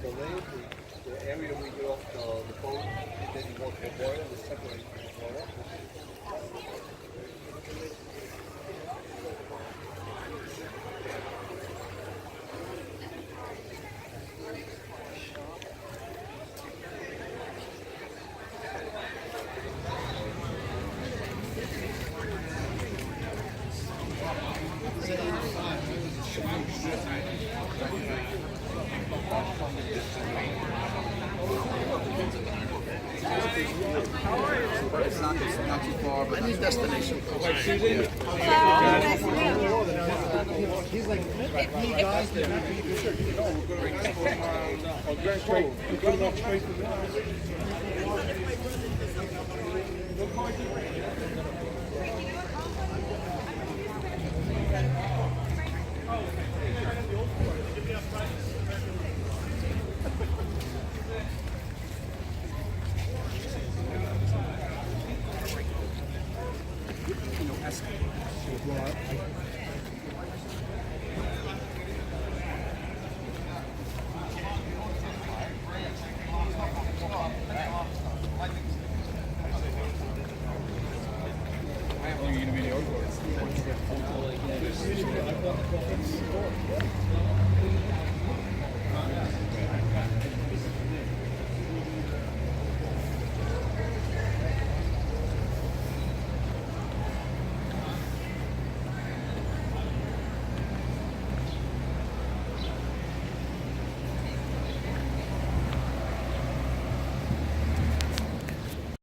the lane, the area we get off the boat, and then you walk the water, the separate from the water. It's not too far, but Any destination. He's like, he guys that we can, we're going to go straight to the